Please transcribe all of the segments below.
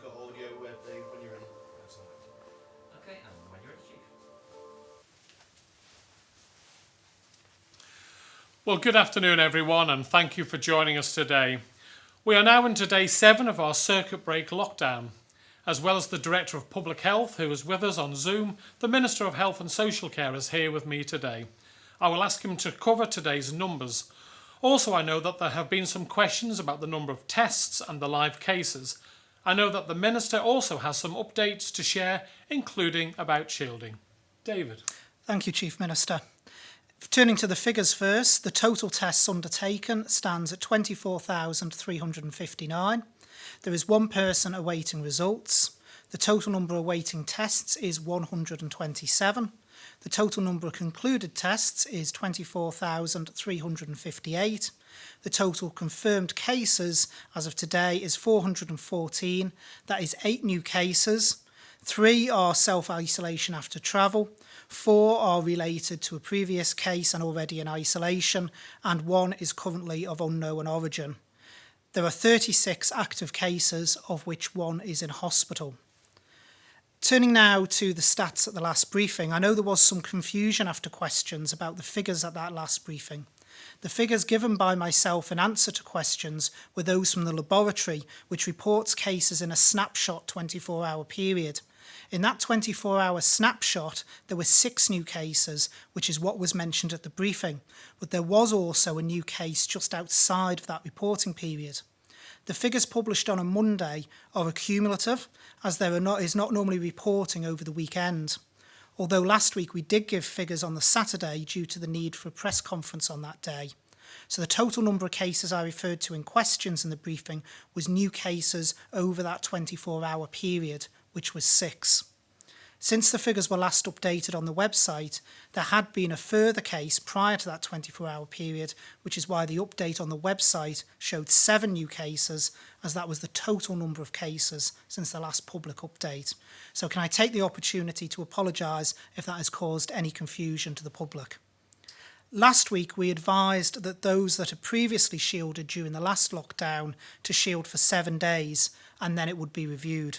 you've got audio Dave, when you're ready. That's all right. Okay, and when you're ready, Chief. Well, good afternoon, everyone, and thank you for joining us today. We are now into day 7 of our circuit break lockdown. As well as the Director of Public Health, who is with us on Zoom, the Minister of Health and Social Care is here with me today. I will ask him to cover today's numbers. Also, I know that there have been some questions about the number of tests and the live cases. I know that the Minister also has some updates to share, including about shielding. David. Thank you, Chief Minister. Turning to the figures first, the total tests undertaken stands at 24,359. There is one person awaiting results. The total number awaiting tests is 127. The total number of concluded tests is 24,358. The total confirmed cases as of today is 414. That is 8 new cases. 3 are self-isolation after travel. 4 are related to a previous case and already in isolation. And 1 is currently of unknown origin. There are 36 active cases, of which 1 is in hospital. Turning now to the stats at the last briefing, I know there was some confusion after questions about the figures at that last briefing. The figures given by myself in answer to questions were those from the laboratory, which reports cases in a snapshot 24-hour period. In that 24-hour snapshot, there were 6 new cases, which is what was mentioned at the briefing, but there was also a new case just outside of that reporting period. The figures published on a Monday are accumulative, as there is not normally reporting over the weekend. Although last week we did give figures on the Saturday due to the need for a press conference on that day. So the total number of cases I referred to in questions in the briefing was new cases over that 24-hour period, which was 6. Since the figures were last updated on the website, there had been a further case prior to that 24-hour period, which is why the update on the website showed 7 new cases, as that was the total number of cases since the last public update. So can I take the opportunity to apologise if that has caused any confusion to the public? Last week, we advised that those that had previously shielded during the last lockdown to shield for 7 days, and then it would be reviewed.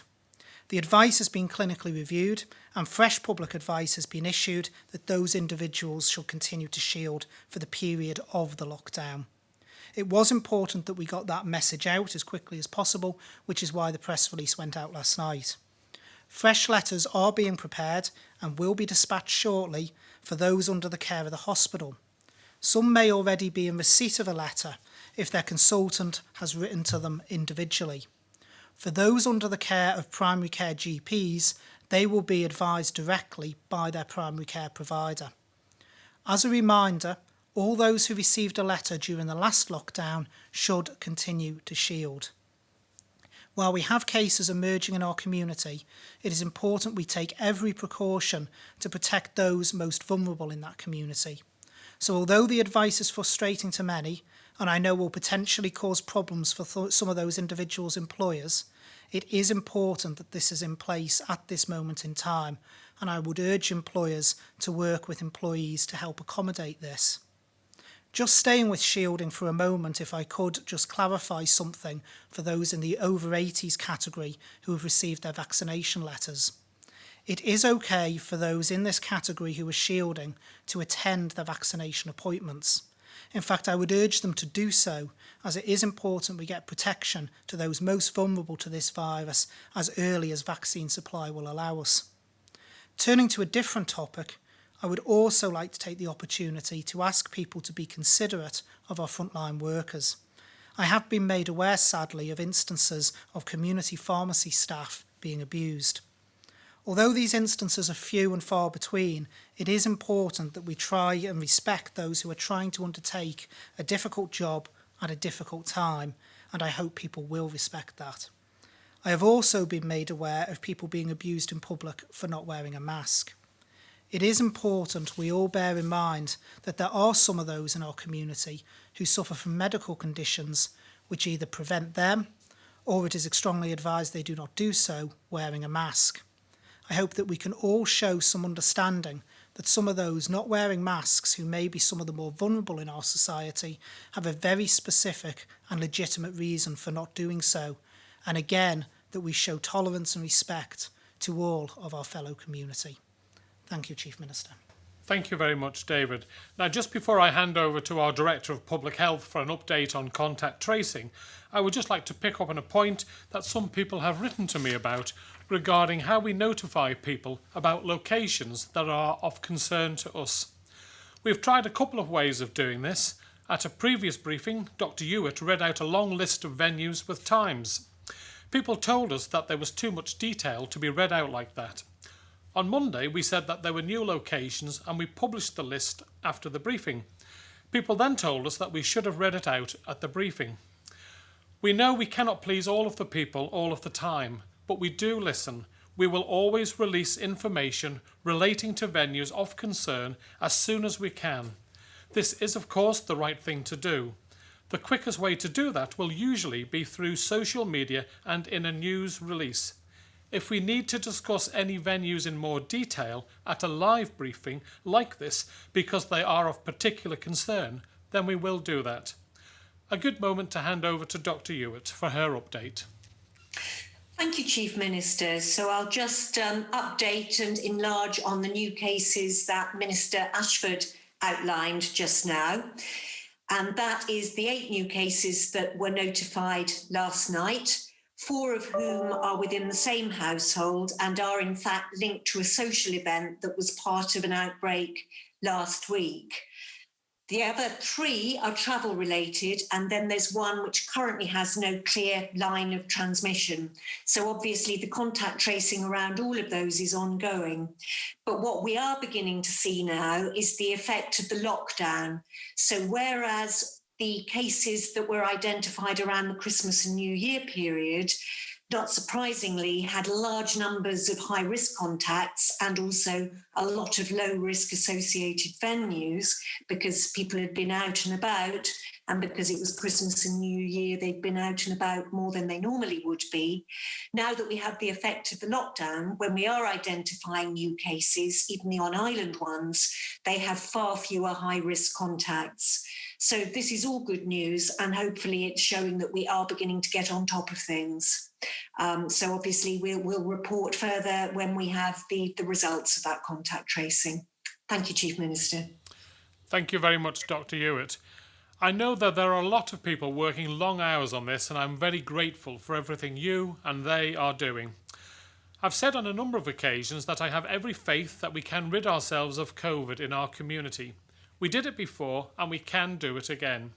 The advice has been clinically reviewed, and fresh public advice has been issued that those individuals shall continue to shield for the period of the lockdown. It was important that we got that message out as quickly as possible, which is why the press release went out last night. Fresh letters are being prepared and will be dispatched shortly for those under the care of the hospital. Some may already be in receipt of a letter if their consultant has written to them individually. For those under the care of primary care GPs, they will be advised directly by their primary care provider. As a reminder, all those who received a letter during the last lockdown should continue to shield. While we have cases emerging in our community, it is important we take every precaution to protect those most vulnerable in that community. So although the advice is frustrating to many, and I know will potentially cause problems for some of those individuals' employers, it is important that this is in place at this moment in time, and I would urge employers to work with employees to help accommodate this. Just staying with shielding for a moment, if I could just clarify something for those in the over 80s category who have received their vaccination letters. It is okay for those in this category who are shielding to attend their vaccination appointments. In fact, I would urge them to do so, as it is important we get protection to those most vulnerable to this virus as early as vaccine supply will allow us. Turning to a different topic, I would also like to take the opportunity to ask people to be considerate of our frontline workers. I have been made aware, sadly, of instances of community pharmacy staff being abused. Although these instances are few and far between, it is important that we try and respect those who are trying to undertake a difficult job at a difficult time, and I hope people will respect that. I have also been made aware of people being abused in public for not wearing a mask. It is important we all bear in mind that there are some of those in our community who suffer from medical conditions which either prevent them, or it is strongly advised they do not do so, wearing a mask. I hope that we can all show some understanding that some of those not wearing masks, who may be some of the more vulnerable in our society, have a very specific and legitimate reason for not doing so. And again, that we show tolerance and respect to all of our fellow community. Thank you, Chief Minister. Thank you very much, David. Now, just before I hand over to our Director of Public Health for an update on contact tracing, I would just like to pick up on a point that some people have written to me about regarding how we notify people about locations that are of concern to us. We've tried a couple of ways of doing this. At a previous briefing, Dr. Hewitt read out a long list of venues with times. People told us that there was too much detail to be read out like that. On Monday, we said that there were new locations and we published the list after the briefing. People then told us that we should have read it out at the briefing. We know we cannot please all of the people all of the time, but we do listen. We will always release information relating to venues of concern as soon as we can. This is, of course, the right thing to do. The quickest way to do that will usually be through social media and in a news release. If we need to discuss any venues in more detail at a live briefing like this because they are of particular concern, then we will do that. A good moment to hand over to Dr. Hewitt for her update. Thank you, Chief Minister. So I'll just update and enlarge on the new cases that Minister Ashford outlined just now. And that is the 8 new cases that were notified last night, 4 of whom are within the same household and are in fact linked to a social event that was part of an outbreak last week. The other 3 are travel related, and then there's 1 which currently has no clear line of transmission. So obviously the contact tracing around all of those is ongoing. But what we are beginning to see now is the effect of the lockdown. So whereas the cases that were identified around the Christmas and New Year period, not surprisingly, had large numbers of high-risk contacts and also a lot of low-risk associated venues because people had been out and about, and because it was Christmas and New Year, they'd been out and about more than they normally would be. Now that we have the effect of the lockdown, when we are identifying new cases, even the on-island ones, they have far fewer high-risk contacts. So this is all good news, and hopefully it's showing that we are beginning to get on top of things. So obviously we'll report further when we have the results of that contact tracing. Thank you, Chief Minister. Thank you very much, Dr. Hewitt. I know that there are a lot of people working long hours on this, and I'm very grateful for everything you and they are doing. I've said on a number of occasions that I have every faith that we can rid ourselves of COVID in our community. We did it before and we can do it again.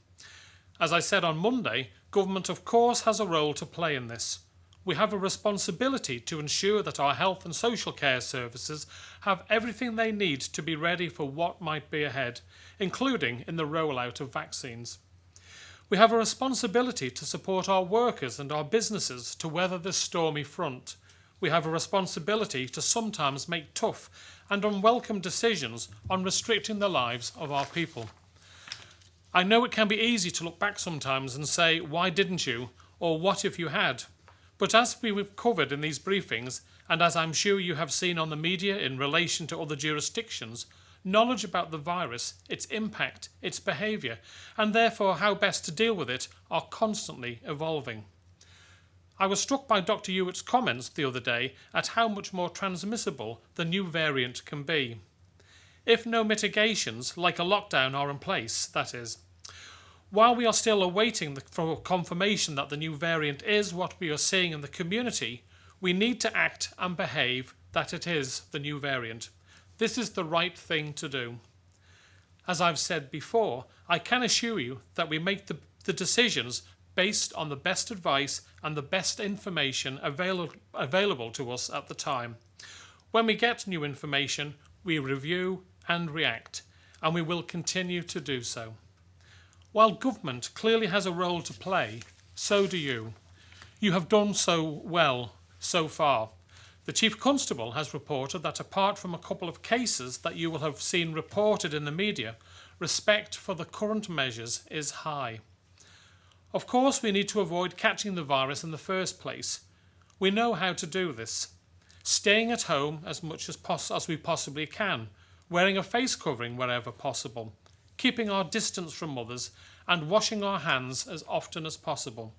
As I said on Monday, government of course has a role to play in this. We have a responsibility to ensure that our health and social care services have everything they need to be ready for what might be ahead, including in the rollout of vaccines. We have a responsibility to support our workers and our businesses to weather this stormy front. We have a responsibility to sometimes make tough and unwelcome decisions on restricting the lives of our people. I know it can be easy to look back sometimes and say, why didn't you? Or what if you had? But as we've covered in these briefings, and as I'm sure you have seen on the media in relation to other jurisdictions, knowledge about the virus, its impact, its behaviour, and therefore how best to deal with it are constantly evolving. I was struck by Dr. Hewitt's comments the other day at how much more transmissible the new variant can be. If no mitigations, like a lockdown, are in place, that is. While we are still awaiting for confirmation that the new variant is what we are seeing in the community, we need to act and behave that it is the new variant. This is the right thing to do. As I've said before, I can assure you that we make the decisions based on the best advice and the best information available to us at the time. When we get new information, we review and react, and we will continue to do so. While government clearly has a role to play, so do you. You have done so well so far. The Chief Constable has reported that apart from a couple of cases that you will have seen reported in the media, respect for the current measures is high. Of course, we need to avoid catching the virus in the first place. We know how to do this. Staying at home as much as we possibly can, wearing a face covering wherever possible, keeping our distance from others, and washing our hands as often as possible.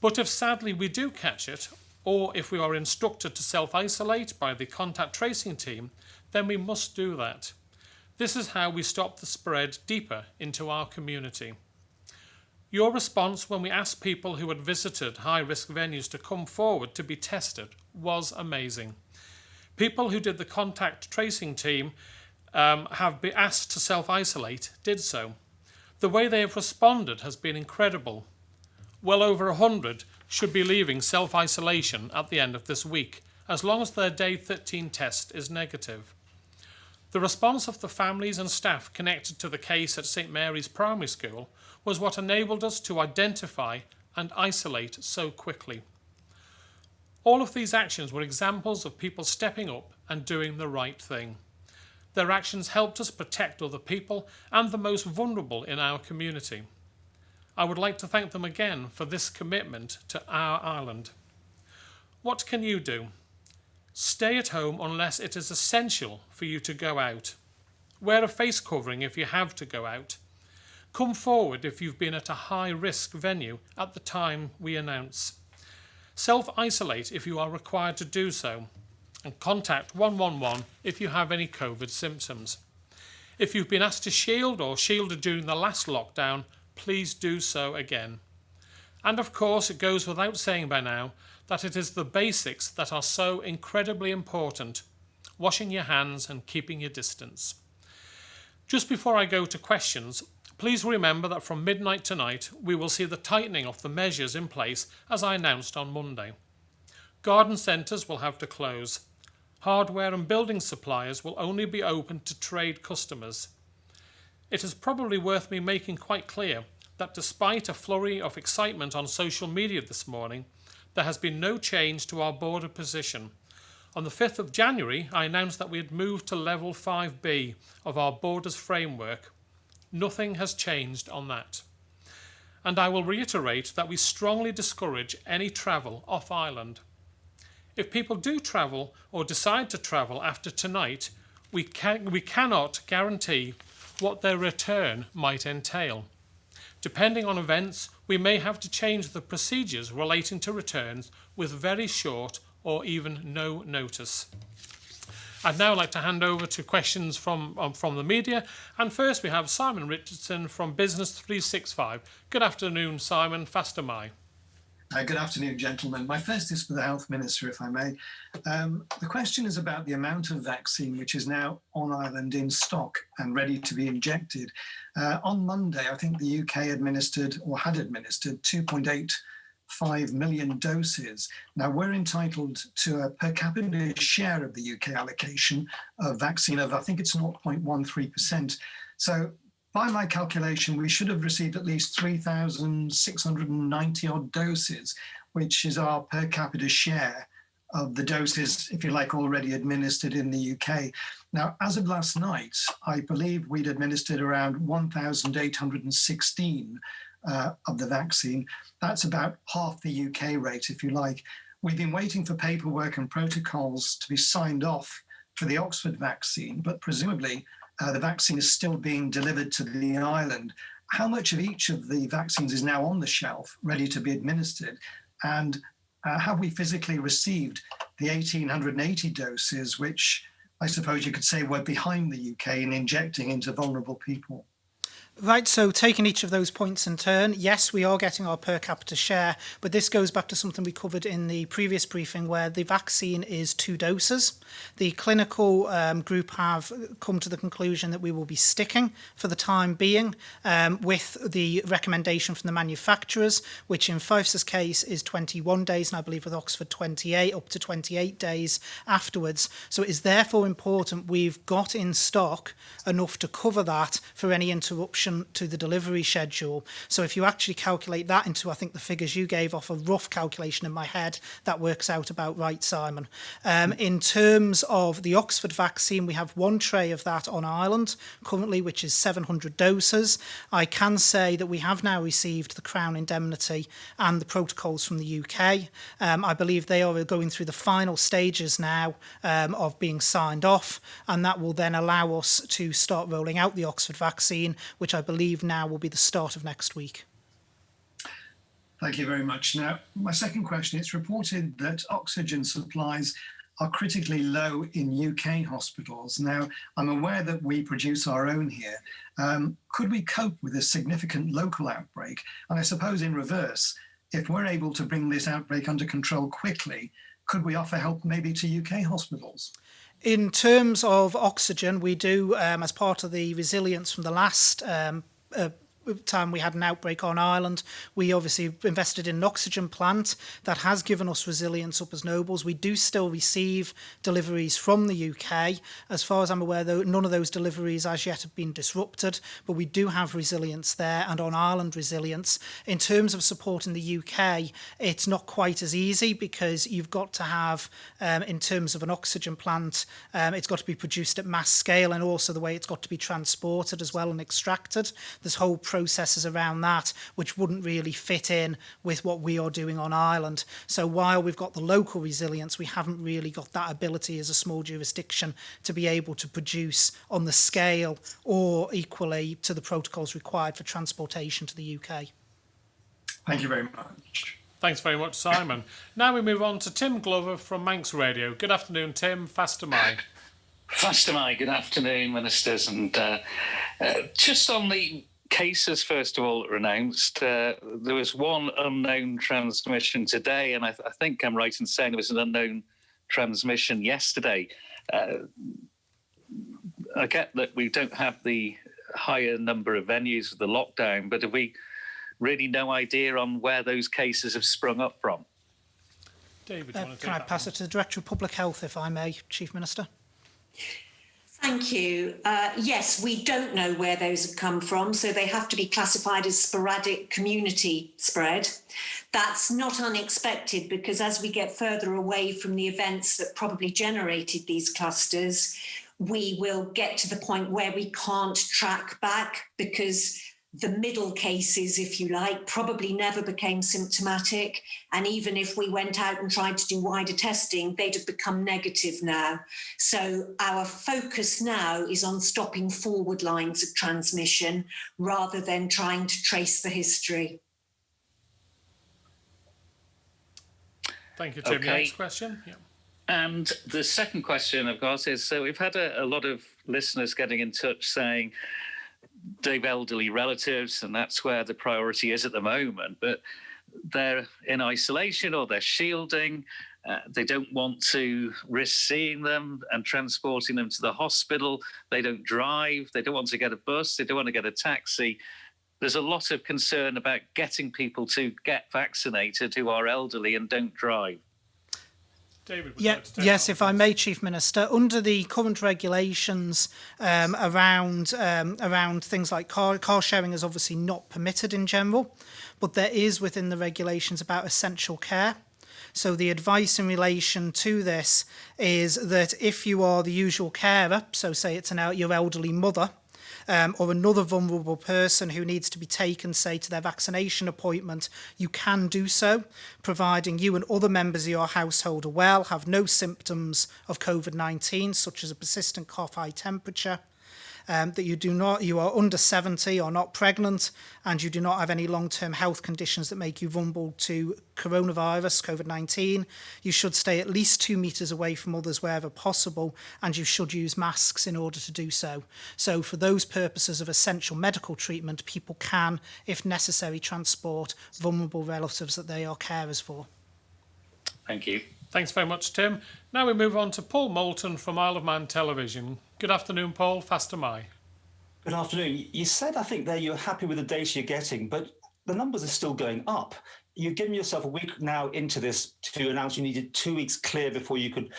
But if sadly we do catch it, or if we are instructed to self-isolate by the contact tracing team, then we must do that. This is how we stop the spread deeper into our community. Your response when we asked people who had visited high-risk venues to come forward to be tested was amazing. People who did the contact tracing team have been asked to self-isolate did so. The way they have responded has been incredible. Well over 100 should be leaving self-isolation at the end of this week, as long as their day 13 test is negative. The response of the families and staff connected to the case at St Mary's Primary School was what enabled us to identify and isolate so quickly. All of these actions were examples of people stepping up and doing the right thing. Their actions helped us protect other people and the most vulnerable in our community. I would like to thank them again for this commitment to our island. What can you do? Stay at home unless it is essential for you to go out. Wear a face covering if you have to go out. Come forward if you've been at a high-risk venue at the time we announce. Self-isolate if you are required to do so, and contact 111 if you have any COVID symptoms. If you've been asked to shield or shielded during the last lockdown, please do so again. And of course, it goes without saying by now that it is the basics that are so incredibly important: washing your hands and keeping your distance. Just before I go to questions, please remember that from midnight tonight we will see the tightening of the measures in place as I announced on Monday. Garden centres will have to close. Hardware and building suppliers will only be open to trade customers. It is probably worth me making quite clear that despite a flurry of excitement on social media this morning, there has been no change to our border position. On the 5th of January, I announced that we had moved to level 5B of our borders framework. Nothing has changed on that. And I will reiterate that we strongly discourage any travel off island. If people do travel or decide to travel after tonight, we cannot guarantee what their return might entail. Depending on events, we may have to change the procedures relating to returns with very short or even no notice. I'd now like to hand over to questions from the media. And first we have Simon Richardson from Business 365. Good afternoon, Simon. Fast am I. Good afternoon, gentlemen. My first is for the Health Minister, if I may. The question is about the amount of vaccine which is now on island in stock and ready to be injected. On Monday, I think the UK administered or had administered 2.85 million doses. Now, we're entitled to a per capita share of the UK allocation of vaccine of, I think it's 0.13%. So by my calculation, we should have received at least 3,690 odd doses, which is our per capita share of the doses, if you like, already administered in the UK. Now, as of last night, I believe we'd administered around 1,816 of the vaccine. That's about half the UK rate, if you like. We've been waiting for paperwork and protocols to be signed off for the Oxford vaccine, but presumably the vaccine is still being delivered to the island. How much of each of the vaccines is now on the shelf, ready to be administered? And have we physically received the 1,880 doses, which I suppose you could say were behind the UK in injecting into vulnerable people? Right, so taking each of those points in turn, yes, we are getting our per capita share, but this goes back to something we covered in the previous briefing where the vaccine is 2 doses. The clinical group have come to the conclusion that we will be sticking for the time being with the recommendation from the manufacturers, which in Fife's case is 21 days, and I believe with Oxford 28, up to 28 days afterwards. So it is therefore important we've got in stock enough to cover that for any interruption to the delivery schedule. So if you actually calculate that into, I think the figures you gave off a rough calculation in my head, that works out about right, Simon. In terms of the Oxford vaccine, we have 1 tray of that on island currently, which is 700 doses. I can say that we have now received the Crown indemnity and the protocols from the UK. I believe they are going through the final stages now of being signed off, and that will then allow us to start rolling out the Oxford vaccine, which I believe now will be the start of next week. Thank you very much. Now, my second question, it's reported that oxygen supplies are critically low in UK hospitals. Now, I'm aware that we produce our own here. Could we cope with a significant local outbreak? And I suppose in reverse, if we're able to bring this outbreak under control quickly, could we offer help maybe to UK hospitals? In terms of oxygen, we do, as part of the resilience from the last time we had an outbreak on Ireland, we obviously invested in an oxygen plant that has given us resilience up as Nobles. We do still receive deliveries from the UK. As far as I'm aware, though, none of those deliveries as yet have been disrupted, but we do have resilience there, and on Ireland resilience. In terms of supporting the UK, it's not quite as easy because you've got to have, in terms of an oxygen plant, it's got to be produced at mass scale, and also the way it's got to be transported as well and extracted. There's whole processes around that which wouldn't really fit in with what we are doing on Ireland. So while we've got the local resilience, we haven't really got that ability as a small jurisdiction to be able to produce on the scale or equally to the protocols required for transportation to the UK. Thank you very much. Thanks very much, Simon. Now we move on to Tim Glover from Manx Radio. Good afternoon, Tim. Faster Mai. Faster Mai, good afternoon, ministers. And just on the cases, first of all, announced, there was one unknown transmission today, and I think I'm right in saying there was an unknown transmission yesterday. I get that we don't have the higher number of venues with the lockdown, but have we really no idea on where those cases have sprung up from? David, do you want to can I pass it to the Director of Public Health, if I may, Chief Minister? Thank you. Yes, we don't know where those have come from, so they have to be classified as sporadic community spread. That's not unexpected because as we get further away from the events that probably generated these clusters, we will get to the point where we can't track back because the middle cases, if you like, probably never became symptomatic. And even if we went out and tried to do wider testing, they'd have become negative now. So our focus now is on stopping forward lines of transmission rather than trying to trace the history. Thank you, Tim. Okay. Next question. Yeah. And the second question, of course, is so we've had a lot of listeners getting in touch saying they've elderly relatives and that's where the priority is at the moment, but they're in isolation or they're shielding. They don't want to risk seeing them and transporting them to the hospital. They don't drive. They don't want to get a bus. They don't want to get a taxi. There's a lot of concern about getting people to get vaccinated who are elderly and don't drive. David, would you like to take yes, that if I may, Chief Minister, under the current regulations around things like car sharing is obviously not permitted in general, but there is within the regulations about essential care. So the advice in relation to this is that if you are the usual carer, so say it's your elderly mother, or another vulnerable person who needs to be taken, say, to their vaccination appointment, you can do so, providing you and other members of your household are well, have no symptoms of COVID-19, such as a persistent cough, high temperature, that you are under 70 or not pregnant, and you do not have any long-term health conditions that make you vulnerable to coronavirus, COVID-19. You should stay at least 2 meters away from others wherever possible, and you should use masks in order to do so. So for those purposes of essential medical treatment, people can, if necessary, transport vulnerable relatives that they are carers for. Thank you. Thanks very much, Tim. Now we move on to Paul Moulton from Isle of Man Television. Good afternoon, Paul. Faster Mai. Good afternoon. You said, I think, there you're happy with the data you're getting, but the numbers are still going up. You've given yourself a week now into this to announce you needed 2 weeks clear before you could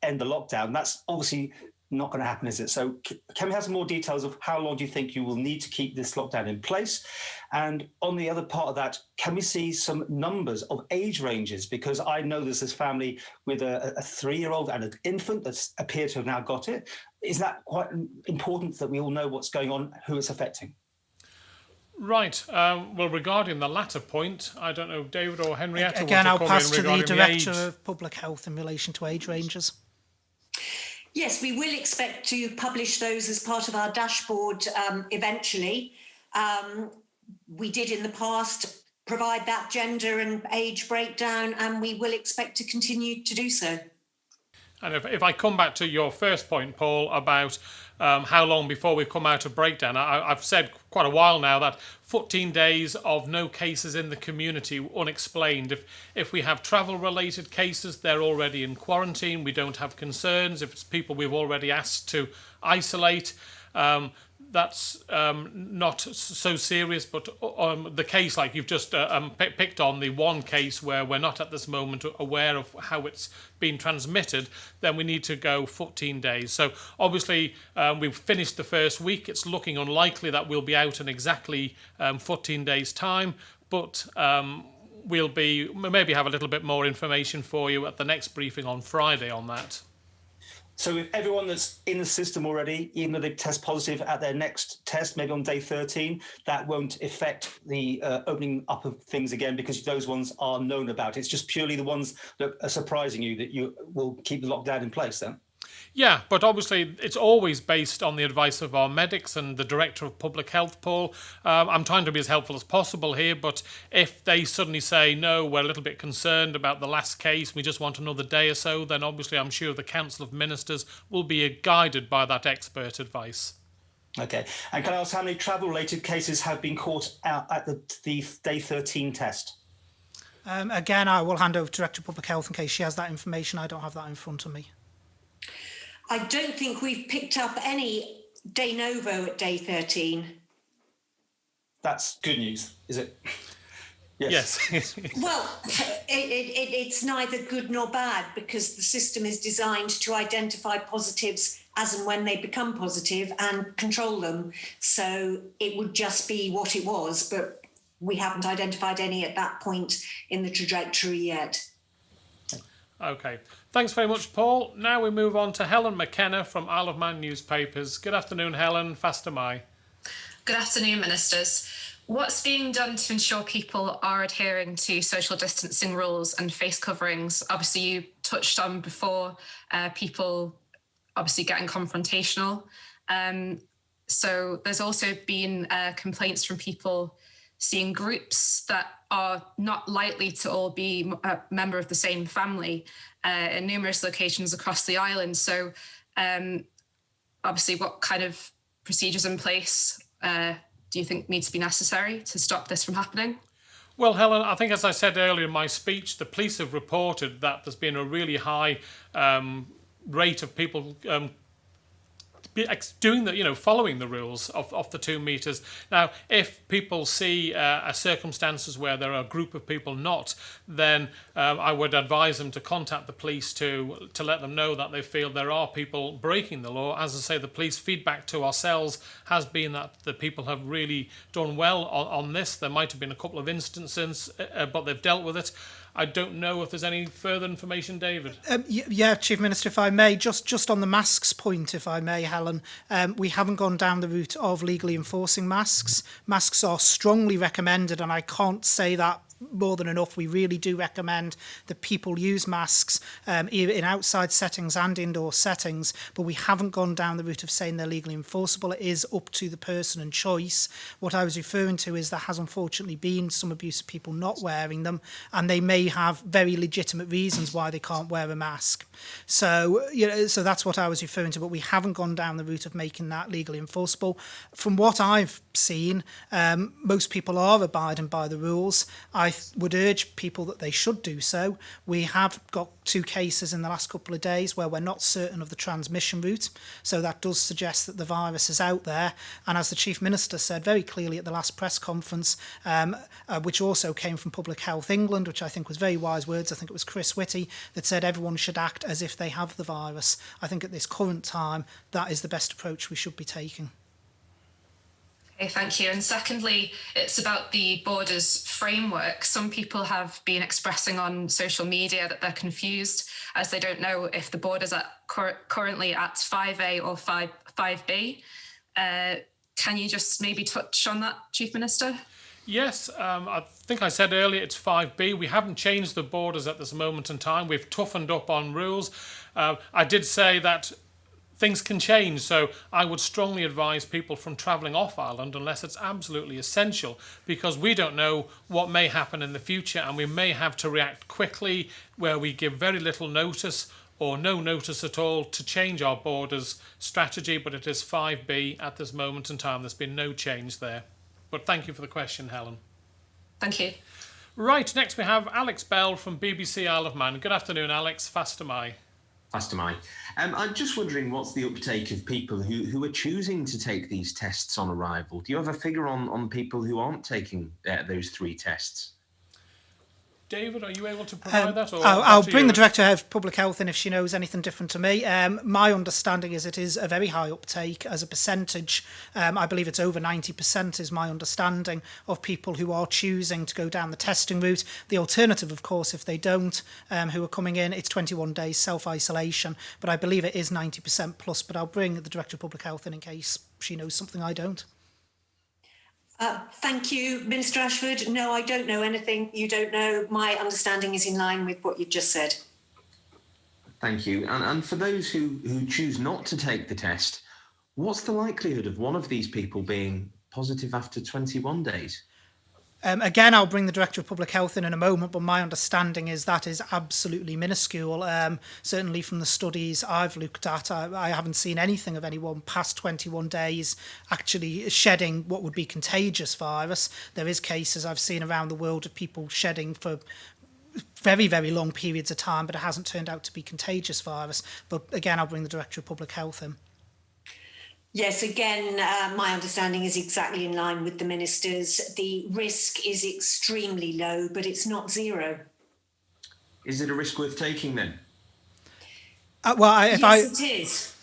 end the lockdown. That's obviously not going to happen, is it? So can we have some more details of how long do you think you will need to keep this lockdown in place? And on the other part of that, can we see some numbers of age ranges? Because I know there's this family with a 3-year-old and an infant that appear to have now got it. Is that quite important that we all know what's going on, who it's affecting? Right. Well, regarding the latter point, I don't know, David or Henrietta. Again, I'll want to pass to the Director age. of Public Health in relation to age ranges. Yes, we will expect to publish those as part of our dashboard eventually. We did in the past provide that gender and age breakdown, and we will expect to continue to do so. And if I come back to your first point, Paul, about how long before we come out of breakdown, I've said quite a while now that 14 days of no cases in the community unexplained. If we have travel-related cases, they're already in quarantine. We don't have concerns. If it's people we've already asked to isolate, that's not so serious, but the case like you've just picked on, the one case where we're not at this moment aware of how it's been transmitted, then we need to go 14 days. So obviously we've finished the first week. It's looking unlikely that we'll be out in exactly 14 days' time, but we'll maybe have a little bit more information for you at the next briefing on Friday on that. So if everyone that's in the system already, even though they test positive at their next test, maybe on day 13, that won't affect the opening up of things again, because those ones are known about. It's just purely the ones that are surprising you that you will keep the lockdown in place then? Yeah, but obviously it's always based on the advice of our medics and the Director of Public Health, Paul. I'm trying to be as helpful as possible here, but if they suddenly say, no, we're a little bit concerned about the last case, we just want another day or so, then obviously I'm sure the Council of Ministers will be guided by that expert advice. Okay. And can I ask how many travel-related cases have been caught out at the day 13 test? Again, I will hand over to Director of Public Health in case she has that information. I don't have that in front of me. I don't think we've picked up any de novo at day 13. That's good news, is it? Yes. Well, it's neither good nor bad, because the system is designed to identify positives as and when they become positive and control them. So it would just be what it was, but we haven't identified any at that point in the trajectory yet. Okay. Thanks very much, Paul. Now we move on to Helen McKenna from Isle of Man newspapers. Good afternoon, Helen. Fast am I. Good afternoon, Ministers. What's being done to ensure people are adhering to social distancing rules and face coverings? Obviously, you touched on before people obviously getting confrontational. So there's also been complaints from people seeing groups that are not likely to all be a member of the same family in numerous locations across the island. So obviously, what kind of procedures in place do you think need to be necessary to stop this from happening? Well, Helen, I think as I said earlier in my speech, the police have reported that there's been a really high rate of people doing the, following the rules of the 2 metres. Now, if people see circumstances where there are a group of people not, then I would advise them to contact the police to let them know that they feel there are people breaking the law. As I say, the police feedback to ourselves has been that the people have really done well on this. There might have been a couple of instances, but they've dealt with it. I don't know if there's any further information, David. Yeah, Chief Minister, if I may, just on the masks point, if I may, Helen, we haven't gone down the route of legally enforcing masks. Masks are strongly recommended, and I can't say that more than enough. We really do recommend that people use masks in outside settings and indoor settings, but we haven't gone down the route of saying they're legally enforceable. It is up to the person and choice. What I was referring to is there has unfortunately been some abuse of people not wearing them, and they may have very legitimate reasons why they can't wear a mask. So, so that's what I was referring to, but we haven't gone down the route of making that legally enforceable. From what I've seen, most people are abiding by the rules. I would urge people that they should do so. We have got 2 cases in the last couple of days where we're not certain of the transmission route, so that does suggest that the virus is out there. And as the Chief Minister said very clearly at the last press conference, which also came from Public Health England, which I think was very wise words, I think it was Chris Whitty, that said everyone should act as if they have the virus. I think at this current time, that is the best approach we should be taking. Okay, thank you. And secondly, it's about the borders framework. Some people have been expressing on social media that they're confused as they don't know if the borders are currently at 5A or 5B. Can you just maybe touch on that, Chief Minister? Yes, I think I said earlier it's 5B. We haven't changed the borders at this moment in time. We've toughened up on rules. I did say that things can change. So I would strongly advise people from travelling off Ireland unless it's absolutely essential, because we don't know what may happen in the future, and we may have to react quickly where we give very little notice or no notice at all to change our borders strategy. But it is 5B at this moment in time. There's been no change there. But thank you for the question, Helen. Thank you. Right, next we have Alex Bell from BBC Isle of Man. Good afternoon, Alex. Fast am I. Fast am I. I'm just wondering what's the uptake of people who are choosing to take these tests on arrival. Do you have a figure on people who aren't taking those 3 tests? David, are you able to provide that? Or I'll bring the Director of Public Health in if she knows anything different to me. My understanding is it is a very high uptake as a percentage. I believe it's over 90% is my understanding of people who are choosing to go down the testing route. The alternative, of course, if they don't, who are coming in, it's 21 days self-isolation. But I believe it is 90% plus. But I'll bring the Director of Public Health in case she knows something I don't. Thank you, Minister Ashford. No, I don't know anything you don't know. My understanding is in line with what you've just said. Thank you. And for those who choose not to take the test, what's the likelihood of one of these people being positive after 21 days? Again, I'll bring the Director of Public Health in a moment, but my understanding is that is absolutely minuscule. Certainly from the studies I've looked at, I haven't seen anything of anyone past 21 days actually shedding what would be contagious virus. There is cases I've seen around the world of people shedding for very, very long periods of time, but it hasn't turned out to be contagious virus. But again, I'll bring the Director of Public Health in. Yes, again, my understanding is exactly in line with the Minister's. The risk is extremely low, but it's not zero. Is it a risk worth taking then? It is.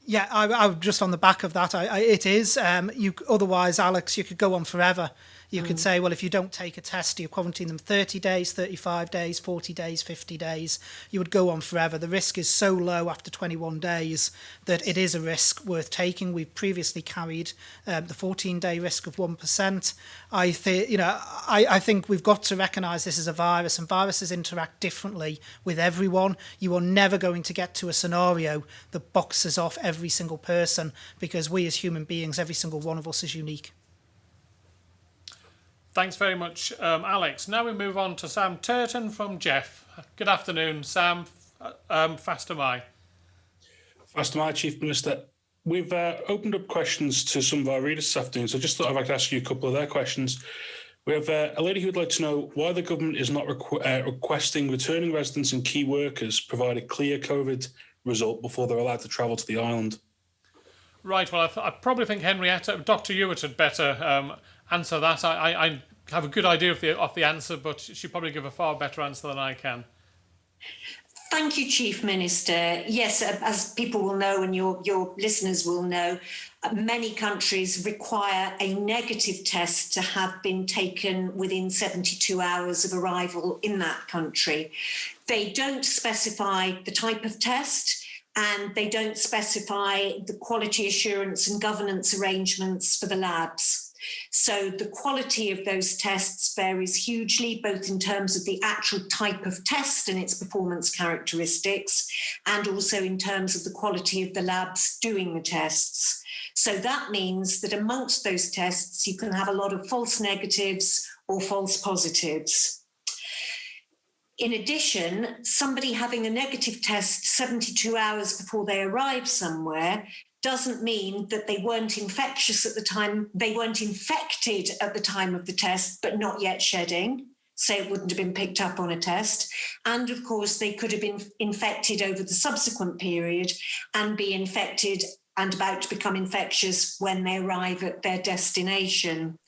Yeah, I just on the back of that, it is. Otherwise, Alex, you could go on forever. You could say, well, if you don't take a test, you quarantine them 30 days, 35 days, 40 days, 50 days. You would go on forever. The risk is so low after 21 days that it is a risk worth taking. We've previously carried the 14-day risk of 1%. I think we've got to recognise this is a virus, and viruses interact differently with everyone. You are never going to get to a scenario that boxes off every single person, because we as human beings, every single one of us is unique. Thanks very much, Alex. Now we move on to Sam Turton from Jeff. Good afternoon, Sam. Fast am I. Fast am I, Chief Minister. We've opened up questions to some of our readers this afternoon, so I just thought I'd like to ask you a couple of their questions. We have a lady who would like to know why the government is not requesting returning residents and key workers provide a clear COVID result before they're allowed to travel to the island. Right, well, I probably think Dr. Hewitt had better answer that. I have a good idea of the answer, but she'll probably give a far better answer than I can. Thank you, Chief Minister. Yes, as people will know and your listeners will know, many countries require a negative test to have been taken within 72 hours of arrival in that country. They don't specify the type of test, and they don't specify the quality assurance and governance arrangements for the labs. So the quality of those tests varies hugely, both in terms of the actual type of test and its performance characteristics, and also in terms of the quality of the labs doing the tests. So that means that amongst those tests, you can have a lot of false negatives or false positives. In addition, somebody having a negative test 72 hours before they arrive somewhere doesn't mean that they weren't infectious at the time, they weren't infected at the time of the test, but not yet shedding. So it wouldn't have been picked up on a test. And of course, they could have been infected over the subsequent period and be infected and about to become infectious when they arrive at their destination.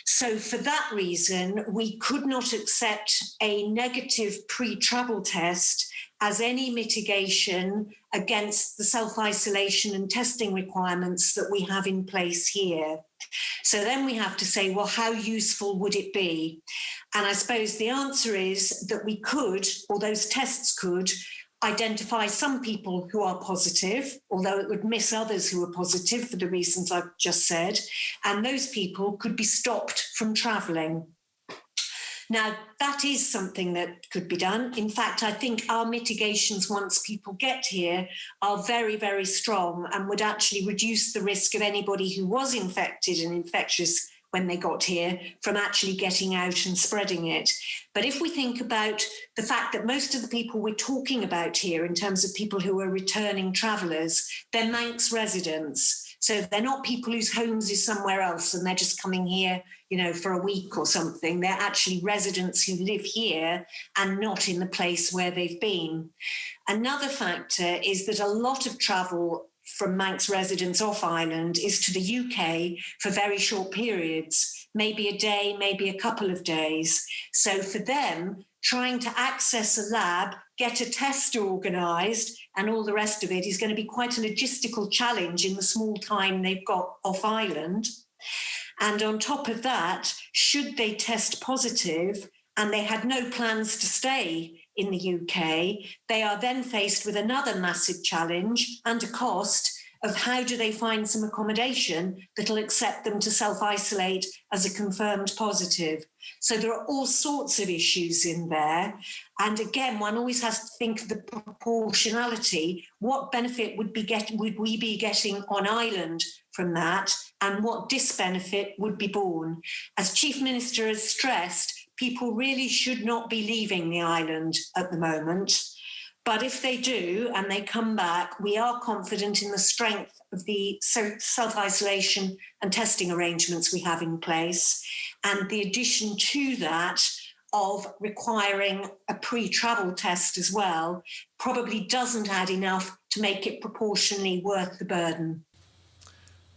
So for that reason, we could not accept a negative pre-travel test as any mitigation against the self-isolation and testing requirements that we have in place here. So then we have to say, well, how useful would it be? And I suppose the answer is that we could, or those tests could, identify some people who are positive, although it would miss others who are positive for the reasons I've just said, and those people could be stopped from travelling. Now, that is something that could be done. In fact, I think our mitigations once people get here are very, very strong and would actually reduce the risk of anybody who was infected and infectious when they got here from actually getting out and spreading it. But if we think about the fact that most of the people we're talking about here in terms of people who are returning travellers, they're Manx residents. So they're not people whose homes is somewhere else and they're just coming here, for a week or something. They're actually residents who live here and not in the place where they've been. Another factor is that a lot of travel from Manx residents off island is to the UK for very short periods, maybe a day, maybe a couple of days. So for them, trying to access a lab, get a test organised and all the rest of it is going to be quite a logistical challenge in the small time they've got off island. And on top of that, should they test positive and they had no plans to stay in the UK, they are then faced with another massive challenge and a cost of how do they find some accommodation that'll accept them to self-isolate as a confirmed positive. So there are all sorts of issues in there. And again, one always has to think of the proportionality. What benefit would we be getting on island from that? And what disbenefit would be borne? As Chief Minister has stressed, people really should not be leaving the island at the moment. But if they do and they come back, we are confident in the strength of the self-isolation and testing arrangements we have in place. And the addition to that of requiring a pre-travel test as well probably doesn't add enough to make it proportionally worth the burden.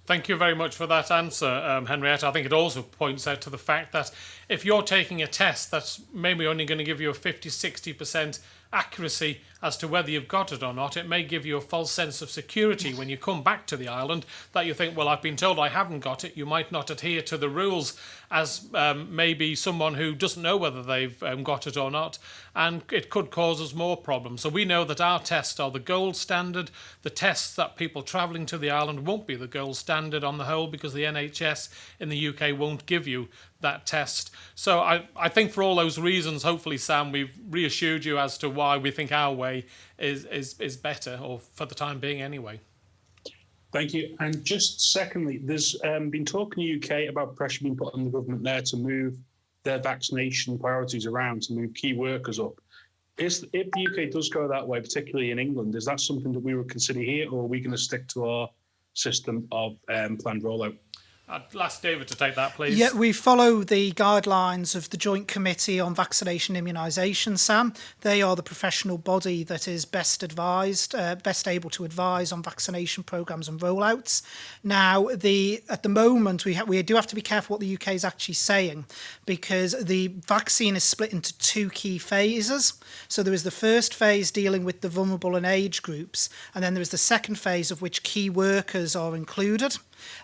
Thank you very much for that answer, Henrietta. I think it also points out to the fact that if you're taking a test that's maybe only going to give you a 50-60% accuracy as to whether you've got it or not, it may give you a false sense of security when you come back to the island that you think, well, I've been told I haven't got it. You might not adhere to the rules as maybe someone who doesn't know whether they've got it or not, and it could cause us more problems. So we know that our tests are the gold standard. The tests that people travelling to the island won't be the gold standard on the whole because the NHS in the UK won't give you that test. So I think for all those reasons, hopefully, Sam, we've reassured you as to why we think our way is better, or for the time being anyway. Thank you. And just secondly, there's been talk in the UK about pressure being put on the government there to move their vaccination priorities around, to move key workers up. If the UK does go that way, particularly in England, is that something that we would consider here, or are we going to stick to our system of planned rollout? I'd ask David to take that, please. Yeah, we follow the guidelines of the Joint Committee on Vaccination Immunisation, Sam. They are the professional body that is best able to advise on vaccination programmes and rollouts. Now, at the moment, we do have to be careful what the UK is actually saying, because the vaccine is split into two key phases. So there is the first phase dealing with the vulnerable and age groups, and then there is the second phase of which key workers are included.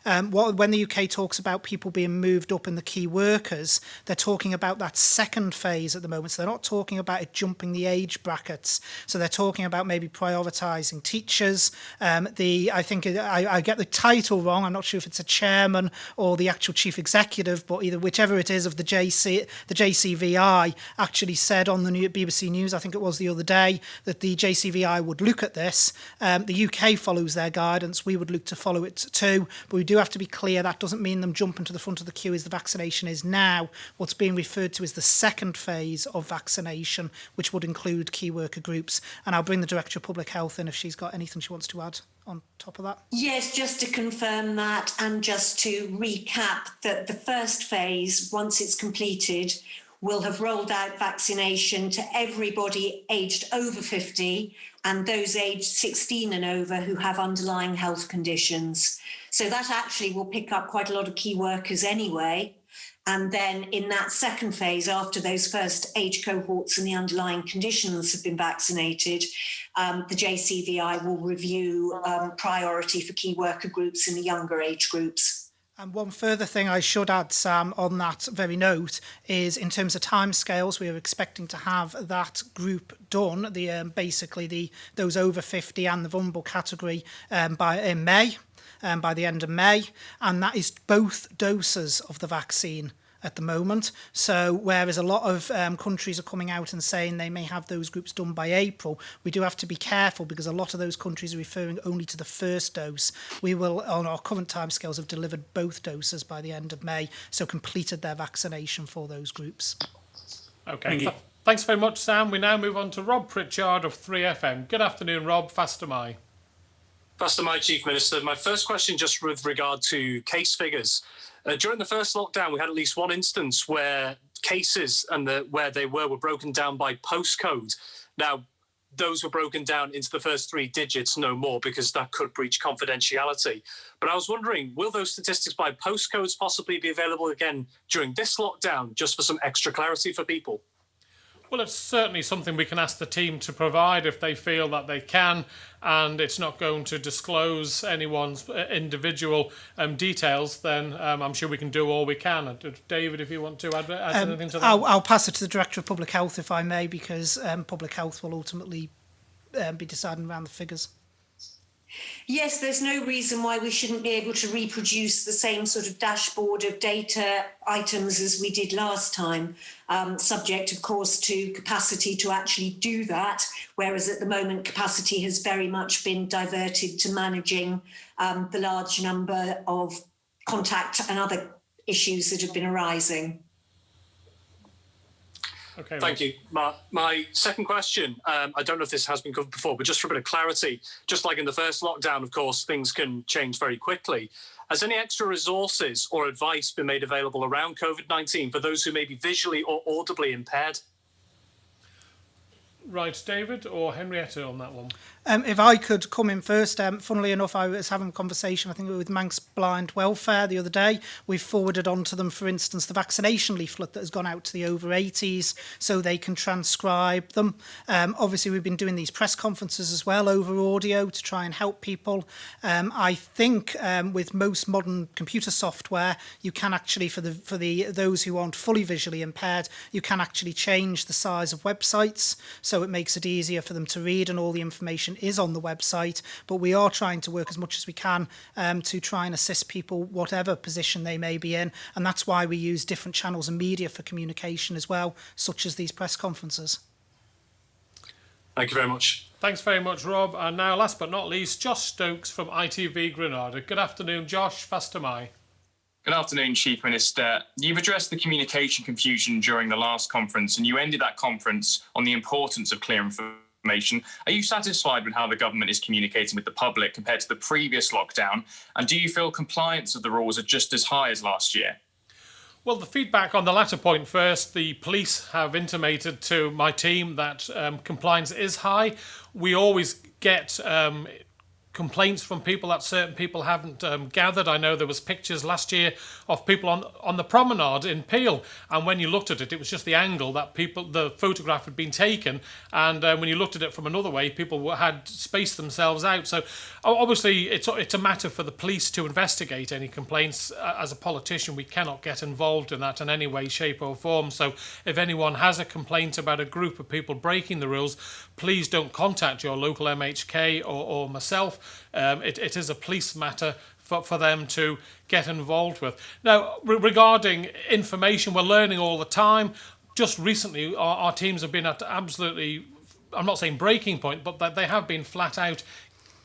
When the UK talks about people being moved up in the key workers, they're talking about that second phase at the moment. So they're not talking about it jumping the age brackets. So they're talking about maybe prioritising teachers. I think I get the title wrong. I'm not sure if it's a chairman or the actual chief executive, but whichever it is of the JCVI actually said on the BBC News, I think it was the other day, that the JCVI would look at this. The UK follows their guidance. We would look to follow it too. But we do have to be clear that doesn't mean them jumping to the front of the queue as the vaccination is now. What's being referred to is the second phase of vaccination, which would include key worker groups. And I'll bring the Director of Public Health in if she's got anything she wants to add on top of that. Yes, just to confirm that and just to recap that the first phase, once it's completed, will have rolled out vaccination to everybody aged over 50 and those aged 16 and over who have underlying health conditions. So that actually will pick up quite a lot of key workers anyway. And then in that second phase, after those first age cohorts and the underlying conditions have been vaccinated, the JCVI will review priority for key worker groups in the younger age groups. And one further thing I should add, Sam, on that very note is in terms of timescales, we are expecting to have that group done, those over 50 and the vulnerable category by the end of May. And that is both doses of the vaccine at the moment. So whereas a lot of countries are coming out and saying they may have those groups done by April, we do have to be careful because a lot of those countries are referring only to the first dose. We will, on our current timescales, have delivered both doses by the end of May, so completed their vaccination for those groups. Okay, thanks very much, Sam. We now move on to Rob Pritchard of 3FM. Good afternoon, Rob. Fast am I. Fast am I, Chief Minister. My first question just with regard to case figures. During the first lockdown, we had at least one instance where cases and where they were broken down by postcode. Now, those were broken down into the first 3 digits, no more, because that could breach confidentiality. But I was wondering, will those statistics by postcodes possibly be available again during this lockdown, just for some extra clarity for people? Well, it's certainly something we can ask the team to provide if they feel that they can, and it's not going to disclose anyone's individual details, then I'm sure we can do all we can. David, if you want to add anything to that? I'll pass it to the Director of Public Health, if I may, because Public Health will ultimately be deciding around the figures. Yes, there's no reason why we shouldn't be able to reproduce the same sort of dashboard of data items as we did last time, subject, of course, to capacity to actually do that, whereas at the moment capacity has very much been diverted to managing the large number of contact and other issues that have been arising. Okay, Thank you. My second question, I don't know if this has been covered before, but just for a bit of clarity, just like in the first lockdown, of course, things can change very quickly. Has any extra resources or advice been made available around COVID-19 for those who may be visually or audibly impaired? Right, David or Henrietta on that one? If I could come in first, funnily enough, I was having a conversation, I think, with Manx Blind Welfare the other day. We've forwarded on to them, for instance, the vaccination leaflet that has gone out to the over 80s so they can transcribe them. Obviously, we've been doing these press conferences as well over audio to try and help people. I think with most modern computer software, you can actually, for those who aren't fully visually impaired, you can actually change the size of websites, so it makes it easier for them to read, and all the information is on the website. But we are trying to work as much as we can to try and assist people whatever position they may be in, and that's why we use different channels and media for communication as well, such as these press conferences. Thank you very much. Thanks very much, Rob. And now, last but not least, Josh Stokes from ITV Granada. Good afternoon, Josh. Fast am I. Good afternoon, Chief Minister. You've addressed the communication confusion during the last conference, and you ended that conference on the importance of clear information. Are you satisfied with how the government is communicating with the public compared to the previous lockdown? And do you feel compliance of the rules are just as high as last year? Well, the feedback on the latter point first, the police have intimated to my team that compliance is high. We always get complaints from people that certain people haven't gathered. I know there was pictures last year of people on the promenade in Peel, and when you looked at it, it was just the angle that the photograph had been taken, and when you looked at it from another way, people had spaced themselves out. So obviously it's a matter for the police to investigate any complaints. As a politician, we cannot get involved in that in any way, shape or form. So if anyone has a complaint about a group of people breaking the rules, please don't contact your local MHK or myself. It is a police matter for them to get involved with. Now, regarding information, we're learning all the time. Just recently, our teams have been at absolutely, I'm not saying breaking point, but that they have been flat out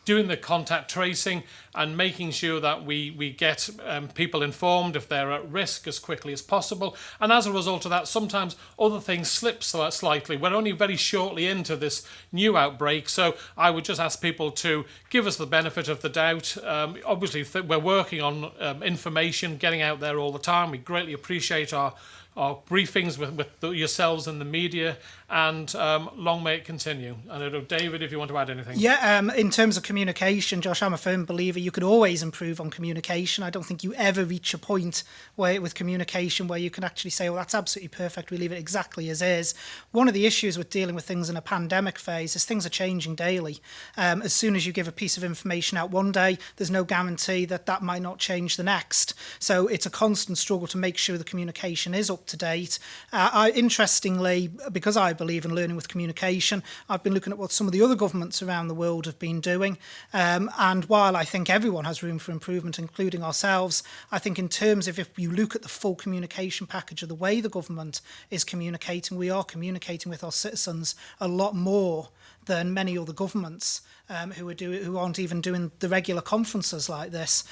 doing the contact tracing and making sure that we get people informed if they're at risk as quickly as possible. And as a result of that, sometimes other things slip slightly. We're only very shortly into this new outbreak, so I would just ask people to give us the benefit of the doubt. Obviously, we're working on information, getting out there all the time. We greatly appreciate our briefings with yourselves and the media, and long may it continue. I don't know, David, if you want to add anything. Yeah, in terms of communication, Josh, I'm a firm believer you could always improve on communication. I don't think you ever reach a point with communication where you can actually say, well, that's absolutely perfect, we leave it exactly as is. One of the issues with dealing with things in a pandemic phase is things are changing daily. As soon as you give a piece of information out one day, there's no guarantee that might not change the next. So it's a constant struggle to make sure the communication is up to date. Interestingly, because I believe in learning with communication. I've been looking at what some of the other governments around the world have been doing. And while I think everyone has room for improvement, including ourselves, I think in terms of if you look at the full communication package of the way the government is communicating, we are communicating with our citizens a lot more than many other governments who aren't even doing the regular conferences like this.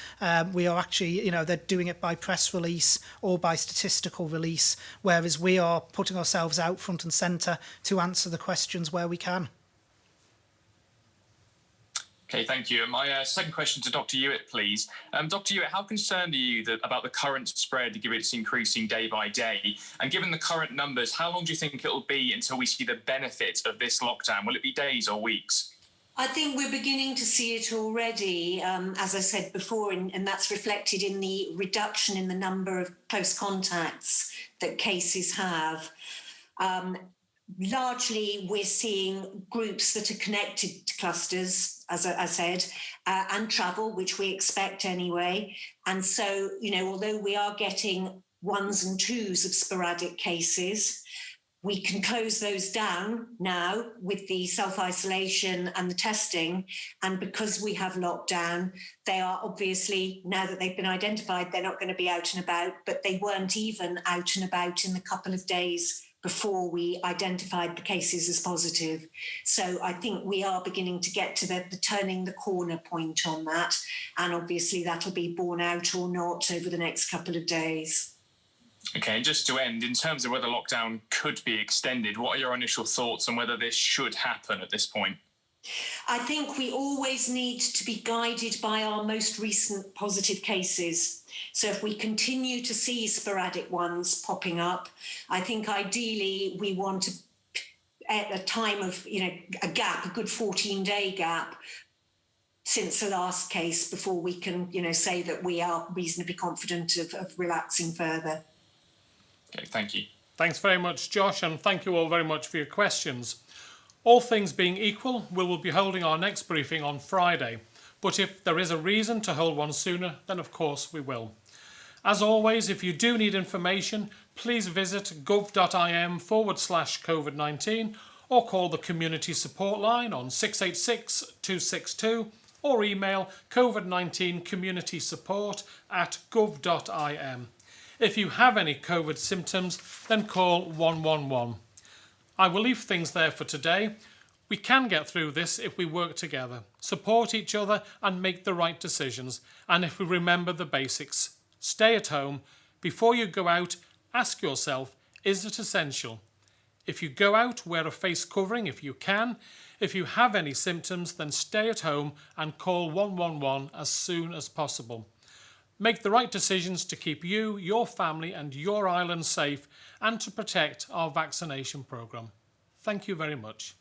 We are actually, they're doing it by press release or by statistical release, whereas we are putting ourselves out front and centre to answer the questions where we can. Okay, thank you. My second question to Dr. Hewitt, please. Dr. Hewitt, how concerned are you about the current spread, given it's increasing day by day? And given the current numbers, how long do you think it'll be until we see the benefit of this lockdown? Will it be days or weeks? I think we're beginning to see it already, as I said before, and that's reflected in the reduction in the number of close contacts that cases have. Largely, we're seeing groups that are connected to clusters, as I said, and travel, which we expect anyway. And so, although we are getting ones and twos of sporadic cases, we can close those down now with the self-isolation and the testing. And because we have lockdown, they are obviously, now that they've been identified, they're not going to be out and about, but they weren't even out and about in the couple of days before we identified the cases as positive. So I think we are beginning to get to the turning the corner point on that. And obviously that'll be borne out or not over the next couple of days. Okay, just to end, in terms of whether lockdown could be extended, what are your initial thoughts on whether this should happen at this point? I think we always need to be guided by our most recent positive cases. So if we continue to see sporadic ones popping up, I think ideally we want at a time of, a gap, a good 14-day gap since the last case before we can, say that we are reasonably confident of relaxing further. Okay, thank you. Thanks very much, Josh, and thank you all very much for your questions. All things being equal, we will be holding our next briefing on Friday, but if there is a reason to hold one sooner, then of course we will. As always, if you do need information, please visit gov.im/COVID-19 or call the community support line on 686 262 or email covid19communitysupport@gov.im. If you have any COVID symptoms, then call 111. I will leave things there for today. We can get through this if we work together, support each other and make the right decisions, and if we remember the basics. Stay at home. Before you go out, ask yourself, is it essential? If you go out, wear a face covering if you can. If you have any symptoms, then stay at home and call 111 as soon as possible. Make the right decisions to keep you, your family and your island safe and to protect our vaccination programme. Thank you very much.